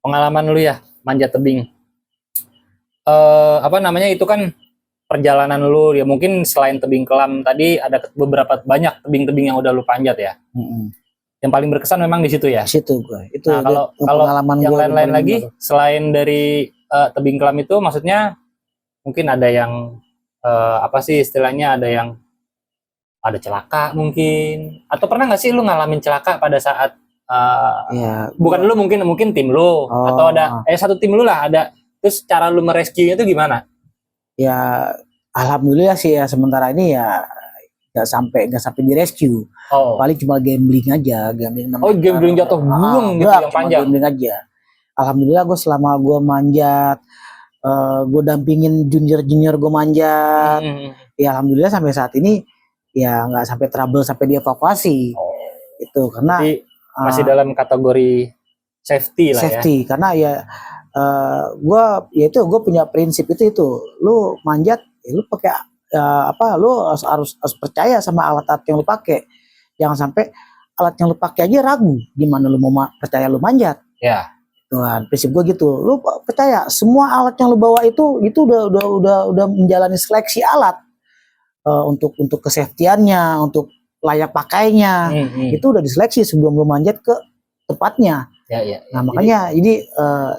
pengalaman lu ya, manjat tebing. Apa namanya itu kan perjalanan lu ya, mungkin selain tebing kelam tadi ada beberapa banyak tebing-tebing yang udah lu panjat ya. Yang paling berkesan memang di situ ya. Di situ gue. Itu Nah, kalau pengalaman yang gue lain-lain paling lagi baru. selain dari tebing kelam itu, maksudnya mungkin ada yang apa sih istilahnya, ada celaka mungkin, atau pernah nggak sih lu ngalamin celaka pada saat Ya, bukan lu, mungkin tim lu, atau ada satu tim lu lah ada, terus cara lu merescue itu gimana? ya alhamdulillah sih ya sementara ini ya nggak sampai di rescue. Oh, Paling cuma gambling aja, gambling 6 oh meter. gambling jatuh gunung gitu Enggak, yang cuma panjang. gambling aja. Alhamdulillah gue selama gue manjat, gue dampingin junior gue manjat. Ya alhamdulillah sampai saat ini ya nggak sampai trouble sampai dievakuasi. Itu karena Jadi masih dalam kategori safety lah ya. safety karena ya gue punya prinsip itu lu manjat ya lu pakai lu harus percaya sama alat-alat yang lu pakai, jangan sampai alat yang lu pakai aja ragu gimana lu mau percaya lu manjat Ya. Tuhan, prinsip gue gitu, lu percaya semua alat yang lu bawa itu udah menjalani seleksi alat untuk kesafetiannya, untuk layak pakainya, itu udah diseleksi sebelum lu manjat ke tempatnya. Ya, Nah makanya jadi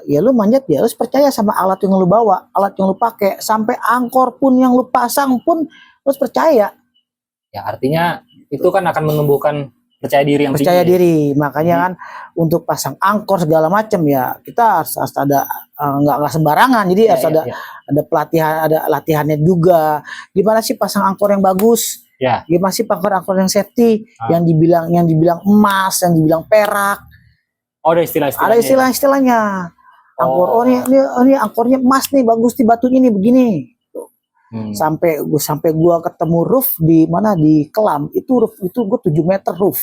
ya lu manjat ya harus percaya sama alat yang lu bawa, alat yang lu pakai, sampai angkor pun yang lu pasang pun lu harus percaya. Ya artinya itu kan akan menumbuhkan percaya diri yang percaya tinggi. Diri. Makanya kan untuk pasang angkor segala macam ya kita harus ada nggak sembarangan. Jadi harus ada pelatihan, ada latihannya juga. Gimana sih pasang angkor yang bagus? Ya. Gimana sih angkor yang safety? Yang dibilang emas, yang dibilang perak. Oh, ada istilah-istilahnya. Ada istilah-istilahnya. Angkor, ini angkornya emas nih, bagus nih batunya nih begini. Sampai gua ketemu roof di mana di Kelam, itu gua 7 meter roof.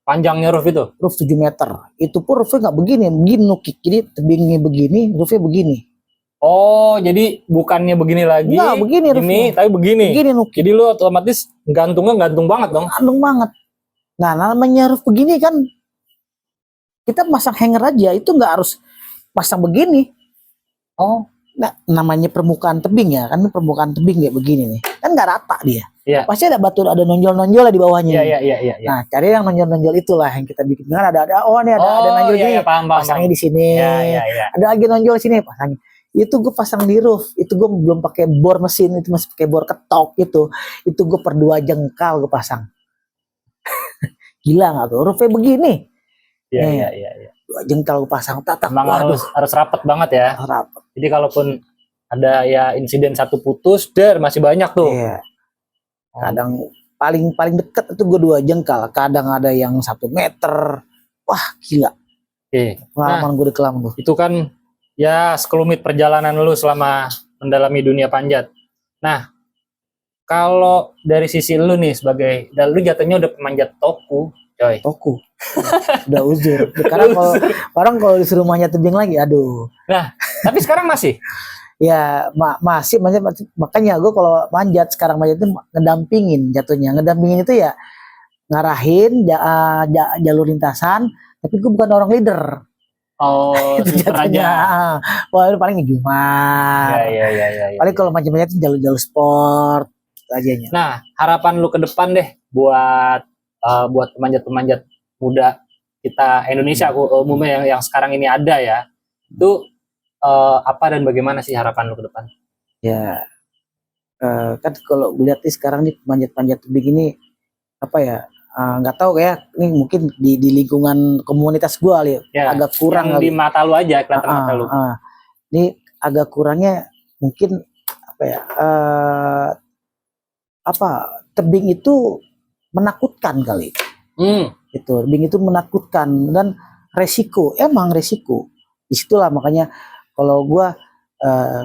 Panjangnya roof itu? Roof 7 meter. Itu pun roofnya nggak begini nukik. Jadi tebingnya begini, roofnya begini. Oh, jadi bukannya begini lagi? Nggak, begini roofnya. Tapi begini. Begini nukik. Jadi lu otomatis gantungnya gantung banget dong? Gantung banget. Nah, namanya roof begini kan kita pasang hanger aja, itu nggak harus pasang begini. Oh, nah, namanya permukaan tebing ya, kan permukaan tebing kayak begini nih, kan nggak rata dia. Iya. Pasti ada batu, ada nonjol-nonjol di bawahnya. Iya. Nah, cari yang nonjol-nonjol itulah yang kita bikin. Kan ada nonjol gini, pasangnya di sini. Iya. Ada lagi nonjol sini, pasangnya. Itu gue pasang di roof, itu gue belum pakai bor mesin, itu masih pakai bor ketok itu gue per 2 jengkal gue pasang. Gila nggak tuh, roofnya begini. Iya. 2 jengkal gue pasang, Memang harus rapat banget ya. Rapat. Jadi kalaupun ada ya insiden satu putus, masih banyak tuh. Iya. Kadang paling dekat itu gue 2 jengkal, kadang ada yang 1 meter. Wah gila. Pengalaman gue di Kelam tuh. Itu kan ya sekelumit perjalanan lu selama mendalami dunia panjat. Nah, kalau dari sisi lu nih lu jatuhnya udah pemanjat toku, coy. Toku. Udah uzur. Sekarang kalau disuruh manjat tebing lagi, aduh. Nah, tapi sekarang masih? Ya masih manjat, makanya gue kalau manjat sekarang manjat itu ngedampingin jatuhnya. Ngedampingin itu ya ngarahin jalur lintasan, tapi gue bukan orang leader. Oh, itu jatuhnya. Wah, itu paling ngejumat. Iya. Paling kalau manjat itu jalur sport aja. Nah, harapan lu ke depan deh buat pemanjat-pemanjat muda kita Indonesia umumnya yang sekarang ini ada ya. Itu apa dan bagaimana sih harapan lu ke depan? Ya, kan kalau gue lihat nih sekarang nih panjat-panjat tebing ini apa ya? Nggak tahu ya, ini mungkin di lingkungan komunitas gue kali ya, agak kurang di mata lu aja, kelihatan mata lu. Ini agak kurangnya mungkin apa ya? Tebing itu menakutkan kali. Itu tebing itu menakutkan dan emang resiko. Disitulah makanya kalau gue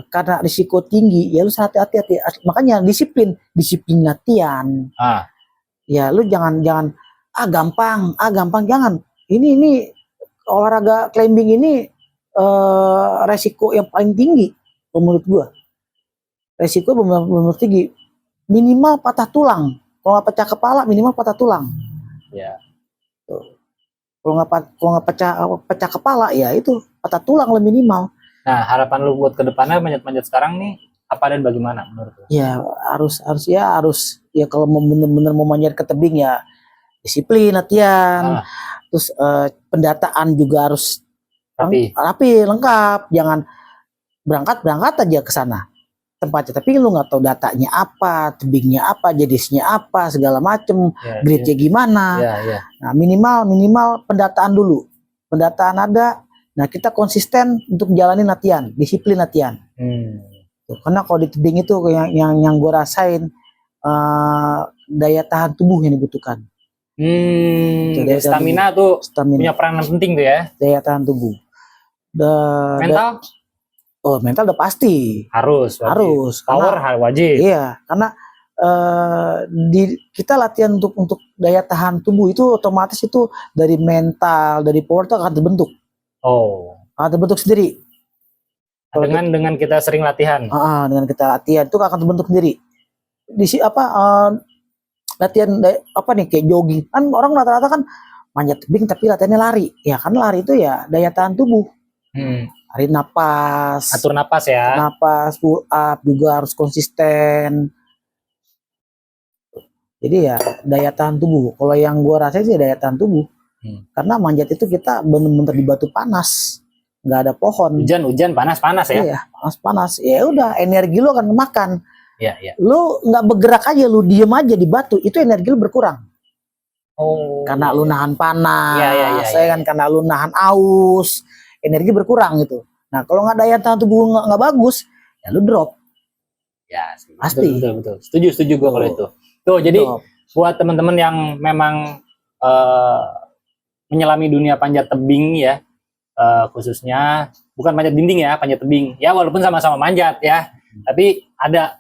karena risiko tinggi ya lu hati-hati, makanya disiplin latihan. Ya lu jangan gampang jangan. Ini olahraga climbing ini resiko yang paling tinggi menurut gua. Resiko benar-benar tinggi. Minimal patah tulang. Kalau pecah kepala minimal patah tulang. Ya. Tuh. Kalau nggak pecah kepala ya itu patah tulang lah minimal. Nah, harapan lu buat kedepannya manjat-manjat sekarang nih apa dan bagaimana menurut lu? Ya harus ya kalau mau bener-bener mau manjat ke tebing ya disiplin latihan. Ah, Terus pendataan juga harus tapi rapi lengkap. Jangan berangkat aja ke sana tempatnya tapi lu nggak tahu datanya apa, tebingnya apa, jenisnya apa, segala macem, ya, grade-nya gimana. ya. Nah, minimal pendataan dulu. Pendataan ada. Nah, kita konsisten untuk menjalani latihan, disiplin latihan. Tuh, karena kalau di tebing itu yang gue rasain daya tahan tubuh yang dibutuhkan. Daya stamina tuh punya peranan penting tuh ya. Daya tahan tubuh. Mental? Mental udah pasti. Harus. Power wajib. Iya, karena kita latihan untuk daya tahan tubuh itu otomatis itu dari mental, dari power itu akan terbentuk. Akan terbentuk sendiri. Dengan kita sering latihan. Dengan kita latihan itu akan terbentuk sendiri. Latihan kayak jogging. Kan orang rata-rata kan manjat tebing tapi latihannya lari. Ya kan lari itu ya daya tahan tubuh. Lari napas. Atur napas ya. Napas, pull up juga harus konsisten. Jadi ya daya tahan tubuh. Kalau yang gua rasain sih daya tahan tubuh. Karena manjat itu kita bener-bener di batu panas. Nggak ada pohon. Hujan panas ya. Iya, panas. Ya udah energi lu akan kemakan. Iya. Lu nggak bergerak aja, lu diem aja di batu, itu energi lu berkurang. Karena lu nahan panas. Saya kan karena lu nahan aus, energi berkurang gitu. Nah, kalau nggak daya tahan tubuh nggak bagus, ya lu drop. Ya, pasti. Betul. Setuju gua kalau itu. Tuh, jadi buat teman-teman yang memang menyelami dunia panjat tebing ya, khususnya bukan panjat dinding ya, panjat tebing. Ya walaupun sama-sama manjat ya, tapi ada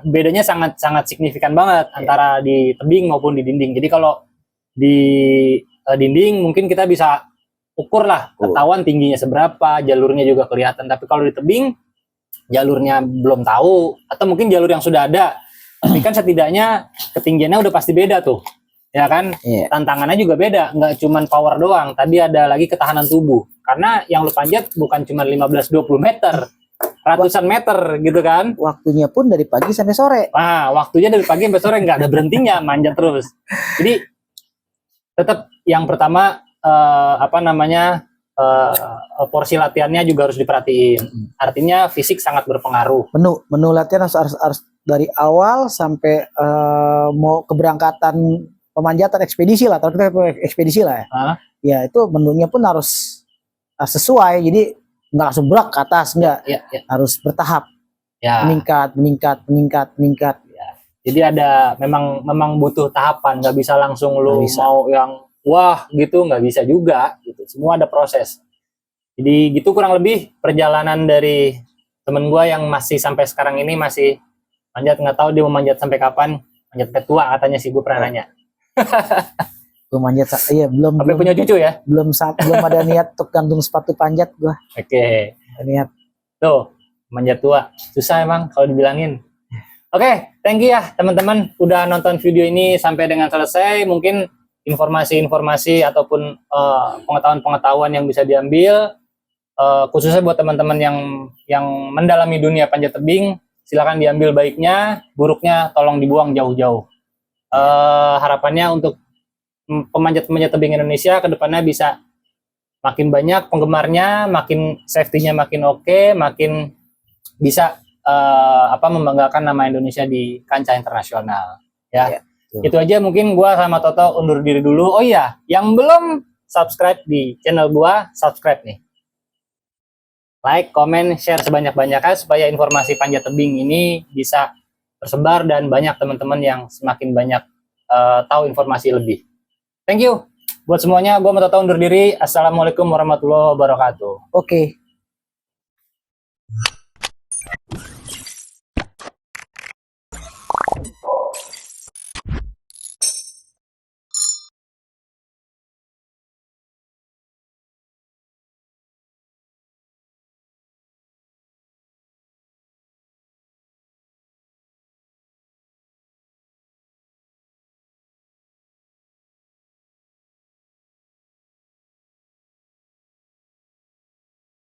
bedanya sangat signifikan banget antara di tebing maupun di dinding. Jadi kalau di dinding mungkin kita bisa ukur lah, ketahuan tingginya seberapa, jalurnya juga kelihatan. Tapi kalau di tebing jalurnya belum tahu, atau mungkin jalur yang sudah ada, tapi kan setidaknya ketinggiannya udah pasti beda tuh, ya kan? Tantangannya juga beda, nggak cuman power doang. Tadi ada lagi ketahanan tubuh, karena yang lu panjat bukan cuma 15-20 meter, ratusan meter gitu kan? Waktunya pun dari pagi sampai sore. Waktunya dari pagi sampai sore, nggak ada berhentinya, manjat terus. Jadi tetap yang pertama porsi latihannya juga harus diperhatiin. Artinya fisik sangat berpengaruh. Menu latihan harus dari awal sampai mau keberangkatan pemanjatan ekspedisi lah, ekspedisi lah ya. Ya itu menunya pun harus sesuai. Jadi nggak langsung berak ke atas, enggak. Harus bertahap. Meningkat. Ya. Jadi ada memang butuh tahapan. Nggak bisa langsung lu mau yang wah gitu, nggak bisa juga gitu. Semua ada proses. Jadi gitu kurang lebih perjalanan dari temen gue yang masih sampai sekarang ini masih manjat, nggak tahu dia mau manjat sampai kapan. Manjat ketua katanya sih, gue pernah nanya. Gue manjat, belum punya cucu ya? Belum ada niat untuk gantung sepatu panjat gue. Oke. Niat. Tuh, manjat tua susah emang kalau dibilangin. Oke, thank you ya teman-teman udah nonton video ini sampai dengan selesai. Mungkin informasi-informasi ataupun pengetahuan-pengetahuan yang bisa diambil, khususnya buat teman-teman yang mendalami dunia panjat tebing, silakan diambil baiknya, buruknya tolong dibuang jauh-jauh. Harapannya untuk pemanjat-pemanjat tebing Indonesia kedepannya bisa makin banyak penggemarnya, makin safety-nya makin oke, makin bisa membanggakan nama Indonesia di kancah internasional. Ya. Itu aja mungkin gua sama Toto undur diri dulu. Oh iya, yang belum subscribe di channel gua, subscribe nih. Like, comment, share sebanyak-banyaknya supaya informasi panjat tebing ini bisa tersebar dan banyak teman-teman yang semakin banyak tahu informasi lebih. Thank you buat semuanya. Gua sama Toto undur diri. Assalamualaikum warahmatullahi wabarakatuh. Oke.